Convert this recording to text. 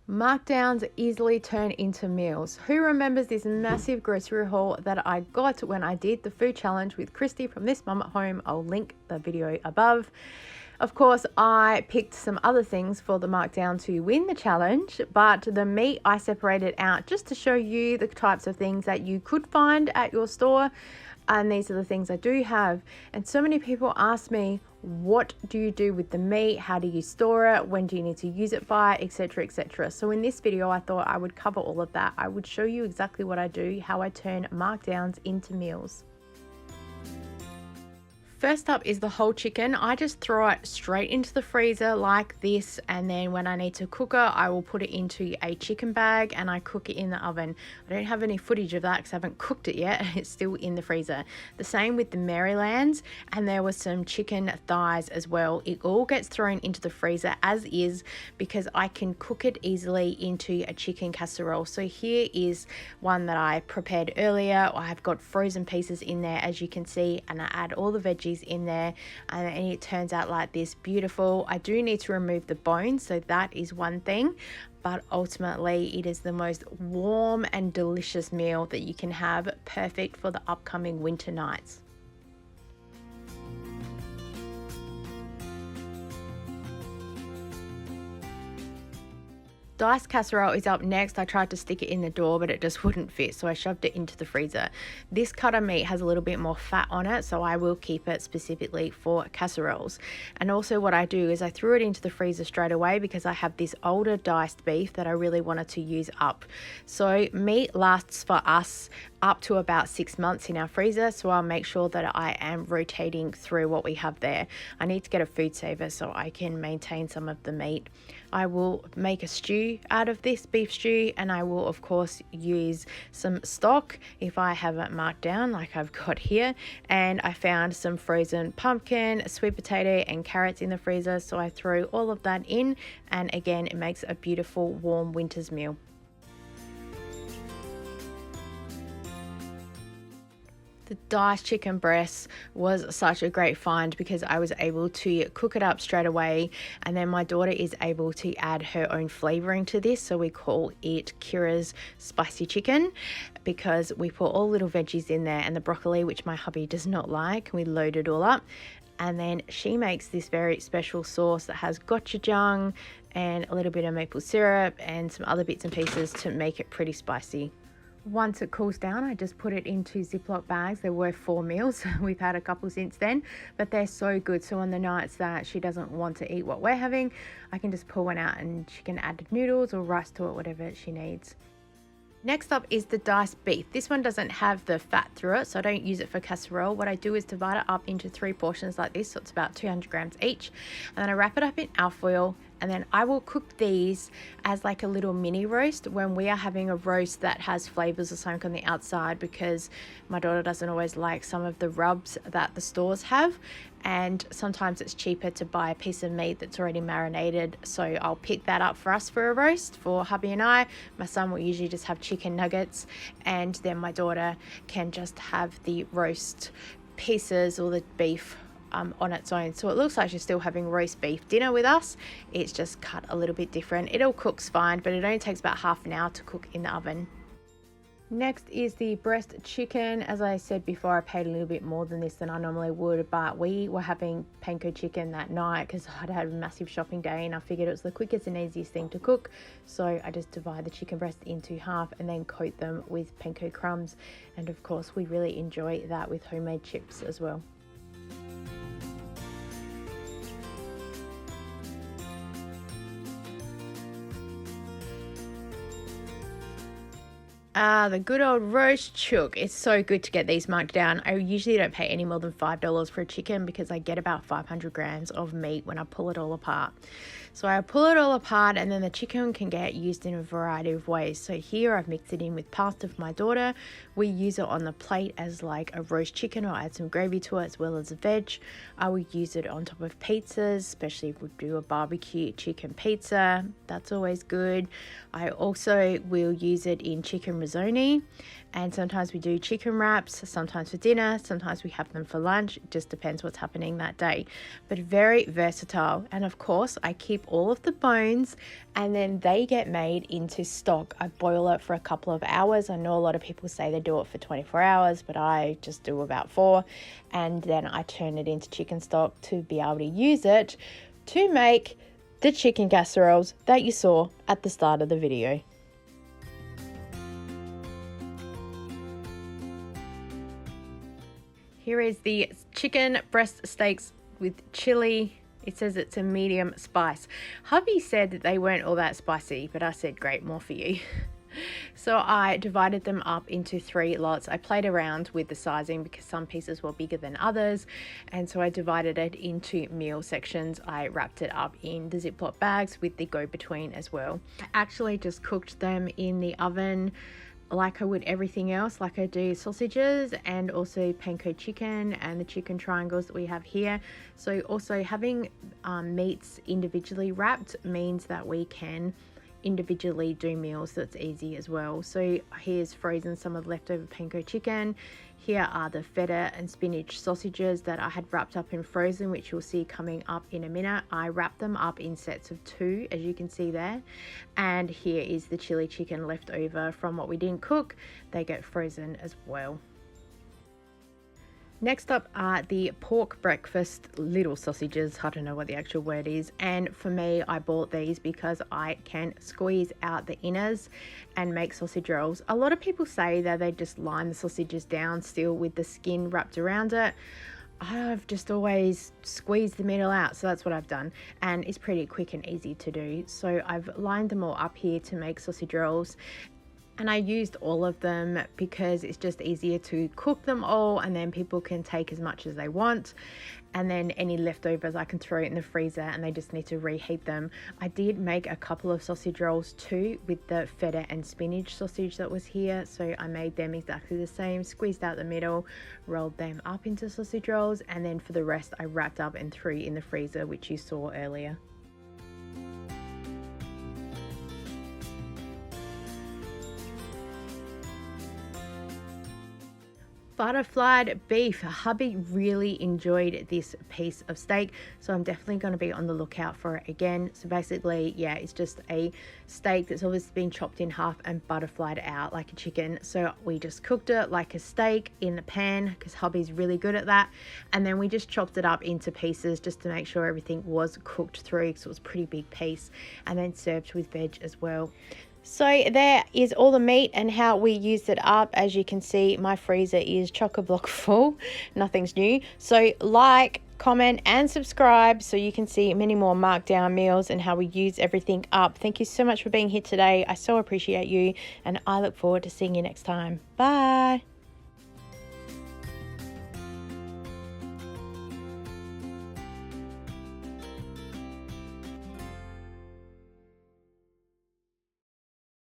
Markdowns easily turn into meals. Who remembers this massive grocery haul that I got when I did the food challenge with Christy from This Mum at Home? I'll link the video above. Of course, I picked some other things for the markdown to win the challenge, but the meat I separated out just to show you the types of things that you could find at your store. And these are the things I do have. And so many people ask me, what do you do with the meat? How do you store it? When do you need to use it by, etc, etc. So in this video, I thought I would cover all of that. I would show you exactly what I do, how I turn markdowns into meals. First up is the whole chicken. I just throw it straight into the freezer like this, and then when I need to cook it, I will put it into a chicken bag and I cook it in the oven. I don't have any footage of that because I haven't cooked it yet. It's still in the freezer. The same with the Marylands, and there was some chicken thighs as well. It all gets thrown into the freezer as is because I can cook it easily into a chicken casserole. So here is one that I prepared earlier. I've got frozen pieces in there, as you can see, and I add all the veggies in there, and it turns out like this, beautiful. I do need to remove the bones, so that is one thing, but ultimately it is the most warm and delicious meal that you can have, perfect for the upcoming winter nights. Diced casserole is up next. I tried to stick it in the door, but it just wouldn't fit, so I shoved it into the freezer. This cut of meat has a little bit more fat on it, so I will keep it specifically for casseroles. And also what I do is I threw it into the freezer straight away because I have this older diced beef that I really wanted to use up. So meat lasts for us up to about 6 months in our freezer, so I'll make sure that I am rotating through what we have there. I need to get a food saver so I can maintain some of the meat. I will make a stew out of this, beef stew, and I will of course use some stock if I have it marked down like I've got here. And I found some frozen pumpkin, sweet potato and carrots in the freezer, so I throw all of that in, and again it makes a beautiful warm winter's meal. The diced chicken breast was such a great find because I was able to cook it up straight away, and then my daughter is able to add her own flavoring to this, so we call it Kira's spicy chicken because we put all little veggies in there and the broccoli, which my hubby does not like. We load it all up, and then she makes this very special sauce that has gochujang and a little bit of maple syrup and some other bits and pieces to make it pretty spicy. Once it cools down, I just put it into Ziploc bags. There were 4 meals. We've had a couple since then, but they're so good. So on the nights that she doesn't want to eat what we're having, I can just pull one out and she can add noodles or rice to it, whatever she needs. Next up is the diced beef. This one doesn't have the fat through it, so I don't use it for casserole. What I do is divide it up into 3 portions like this, so it's about 200 grams each. And then I wrap it up in alfoil, and then I will cook these as like a little mini roast when we are having a roast that has flavors or something on the outside, because my daughter doesn't always like some of the rubs that the stores have, and sometimes it's cheaper to buy a piece of meat that's already marinated. So I'll pick that up for us for a roast for hubby and I. My son will usually just have chicken nuggets, and then my daughter can just have the roast pieces or the beef on its own. So it looks like she's still having roast beef dinner with us. It's just cut a little bit different. It all cooks fine, but it only takes about half an hour to cook in the oven. Next is the breast chicken. As I said before, I paid a little bit more than this than I normally would, but we were having panko chicken that night because I'd had a massive shopping day, and I figured it was the quickest and easiest thing to cook. So I just divide the chicken breast into half and then coat them with panko crumbs. And of course, we really enjoy that with homemade chips as well. The good old roast chook. It's so good to get these marked down. I usually don't pay any more than $5 for a chicken because I get about 500 grams of meat when I pull it all apart. So I pull it all apart, and then the chicken can get used in a variety of ways. So here I've mixed it in with pasta for my daughter. We use it on the plate as like a roast chicken, or add some gravy to it as well as a veg. I would use it on top of pizzas, especially if we do a barbecue chicken pizza. That's always good. I also will use it in chicken risotto, and sometimes we do chicken wraps, sometimes for dinner, sometimes we have them for lunch. It just depends what's happening that day, but very versatile. And of course I keep skip all of the bones, and then they get made into stock. I boil it for a couple of hours. I know a lot of people say they do it for 24 hours, but I just do about 4, and then I turn it into chicken stock to be able to use it to make the chicken casseroles that you saw at the start of the video. Here is the chicken breast steaks with chili. It says it's a medium spice. Hubby said that they weren't all that spicy, but I said, great, more for you. So I divided them up into 3 lots. I played around with the sizing because some pieces were bigger than others. And so I divided it into meal sections. I wrapped it up in the Ziploc bags with the go-between as well. I actually just cooked them in the oven like I would everything else, like I do sausages and also panko chicken and the chicken triangles that we have here. So also having meats individually wrapped means that we can individually do meals. That's easy as well. So here's frozen some of the leftover panko chicken. Here are the feta and spinach sausages that I had wrapped up and frozen, which you'll see coming up in a minute. I wrapped them up in sets of 2, as you can see there. And here is the chili chicken left over from what we didn't cook. They get frozen as well. Next up are the pork breakfast little sausages. I don't know what the actual word is. And for me, I bought these because I can squeeze out the inners and make sausage rolls. A lot of people say that they just line the sausages down still with the skin wrapped around it. I've just always squeezed the middle out, so that's what I've done, and it's pretty quick and easy to do. So I've lined them all up here to make sausage rolls. And I used all of them because it's just easier to cook them all, and then people can take as much as they want. And then any leftovers I can throw in the freezer and they just need to reheat them. I did make a couple of sausage rolls too with the feta and spinach sausage that was here. So I made them exactly the same, squeezed out the middle, rolled them up into sausage rolls, and then for the rest I wrapped up and threw in the freezer, which you saw earlier. Butterflied beef. Hubby really enjoyed this piece of steak, so I'm definitely going to be on the lookout for it again. So basically, yeah, it's just a steak that's obviously been chopped in half and butterflied out like a chicken. So we just cooked it like a steak in a pan because hubby's really good at that, and then we just chopped it up into pieces just to make sure everything was cooked through because it was a pretty big piece, and then served with veg as well. So there is all the meat and how we used it up. As you can see, my freezer is chock-a-block full. Nothing's new. So like, comment and subscribe so you can see many more markdown meals and how we use everything up. Thank you so much for being here today. I so appreciate you, and I look forward to seeing you next time. Bye.